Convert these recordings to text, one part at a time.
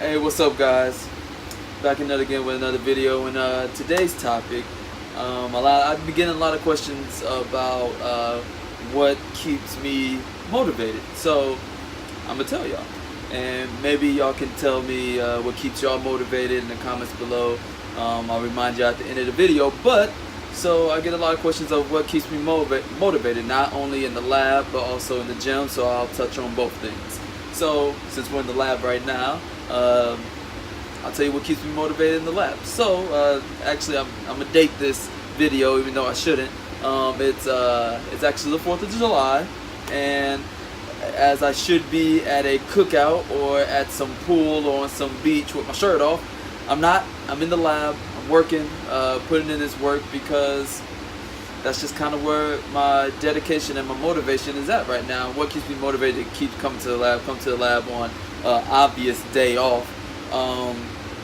Hey, what's up, guys? Back again with another video. And today's topic, I've been getting a lot of questions about what keeps me motivated. So I'm gonna tell y'all, and maybe y'all can tell me what keeps y'all motivated in the comments below. I'll remind you at the end of the video. But so I get a lot of questions of what keeps me motivated, not only in the lab but also in the gym. So I'll touch on both things. So since we're in the lab right now, I'll tell you what keeps me motivated in the lab. So actually, I'm gonna date this video, even though I shouldn't. It's actually the 4th of July, and as I should be at a cookout or at some pool or on some beach with my shirt off, I'm not. I'm in the lab. I'm working, putting in this work because that's just kind of where my dedication and my motivation is at right now. What keeps me motivated to keep coming to the lab, come to the lab on obvious day off.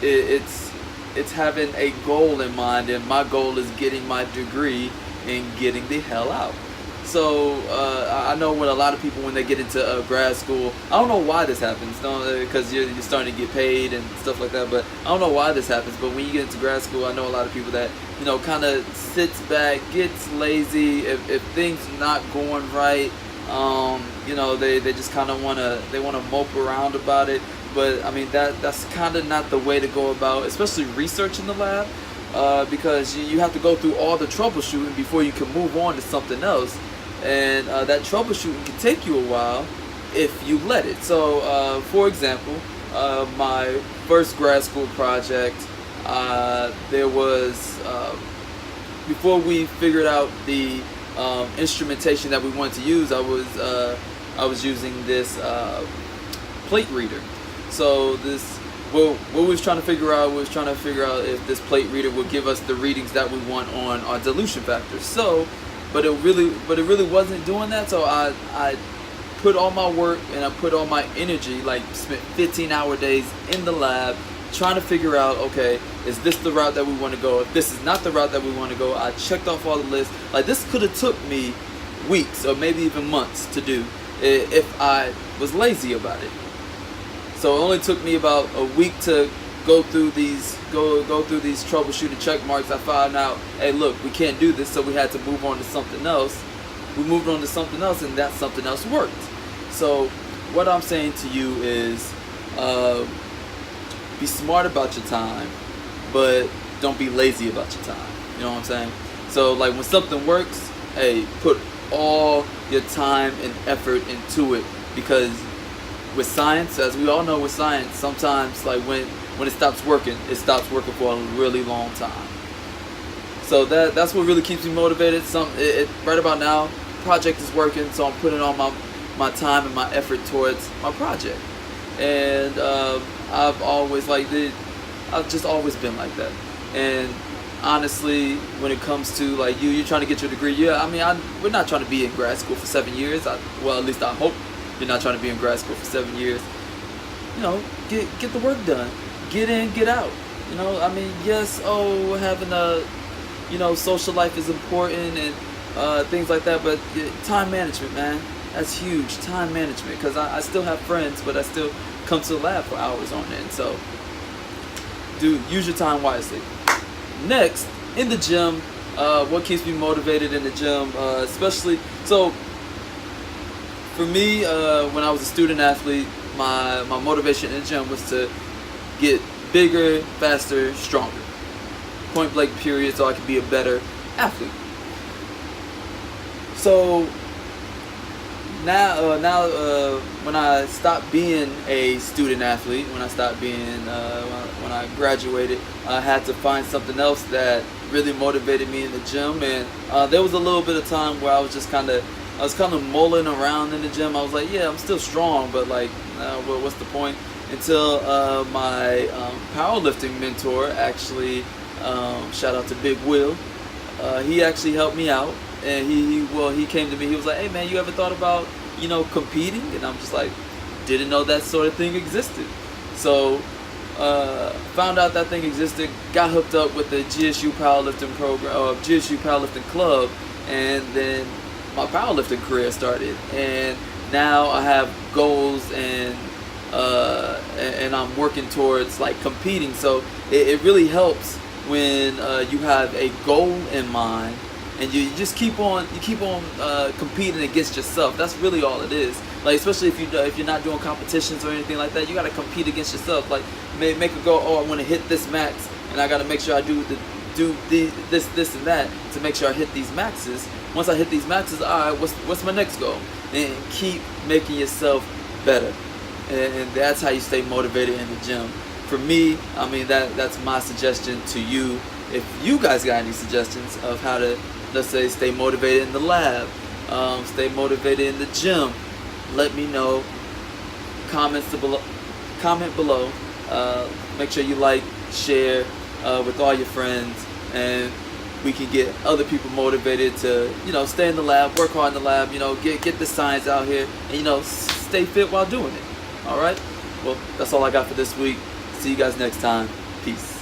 It's having a goal in mind, and my goal is getting my degree and getting the hell out. So I know when a lot of people, when they get into grad school, I don't know why this happens, because you're starting to get paid and stuff like that, but I don't know why this happens. But when you get into grad school, I know a lot of people that, kind of sits back, gets lazy if things not going right. They just kind of want to mope around about it. But I mean, that's kind of not the way to go about, especially research in the lab, because you have to go through all the troubleshooting before you can move on to something else. And that troubleshooting can take you a while if you let it. So for example, my first grad school project, there was, before we figured out the instrumentation that we wanted to use, I was using this plate reader. So what we was trying to figure out if this plate reader would give us the readings that we want on our dilution factors. So but it really wasn't doing that. So I put all my work and I put all my energy, like spent 15-hour days in the lab trying to figure out, okay, is this the route that we want to go? If this is not the route that we want to go, I checked off all the lists. Like, this could have took me weeks or maybe even months to do if I was lazy about it. So it only took me about a week to go through these troubleshooting check marks. I found out, hey, look, we can't do this, so we had to move on to something else. We moved on to something else, and that something else worked. So what I'm saying to you is, be smart about your time, but don't be lazy about your time. You know what I'm saying? So like, when something works, hey, put all your time and effort into it, because with science, as we all know with science, sometimes like when it stops working for a really long time. So that's what really keeps me motivated. Right about now, project is working, so I'm putting all my time and my effort towards my project. And I've just always been like that. And honestly, when it comes to like you're trying to get your degree, yeah, I mean, we're not trying to be in grad school for 7 years. Well, at least I hope you're not trying to be in grad school for 7 years. Get the work done. Get in, get out. I mean, yes, having a, social life is important and things like that, but time management, man, that's huge. Time management, because I still have friends, but I still come to the lab for hours on end. So, use your time wisely. Next, in the gym, what keeps me motivated in the gym, especially, so for me, when I was a student athlete, my motivation in the gym was to get bigger, faster, stronger. Point blank period, so I could be a better athlete. So now when I stopped being a student athlete, when I graduated, I had to find something else that really motivated me in the gym. And there was a little bit of time where I was kind of mulling around in the gym. I was like, yeah, I'm still strong, but like, what's the point? Until my powerlifting mentor actually, shout out to Big Will, he actually helped me out, and he came to me. He was like, hey man, you ever thought about competing? And I'm just like, didn't know that sort of thing existed. So found out that thing existed, got hooked up with the GSU powerlifting program, GSU powerlifting club, and then my powerlifting career started. And now I have goals and and I'm working towards like competing. So it really helps when you have a goal in mind, and you just keep on competing against yourself. That's really all it is. Like, especially if you're not doing competitions or anything like that, you got to compete against yourself. Like, make a goal. Oh, I want to hit this max, and I got to make sure I do this and that to make sure I hit these maxes. Once I hit these maxes, all right, what's my next goal? And keep making yourself better, and that's how you stay motivated in the gym. For me, I mean, that's my suggestion to you. If you guys got any suggestions of how to, let's say, stay motivated in the lab, stay motivated in the gym, let me know. Comment below. Make sure you like, share with all your friends, and we can get other people motivated to, stay in the lab, work hard in the lab, get the science out here, and stay fit while doing it. All right. Well, that's all I got for this week. See you guys next time. Peace.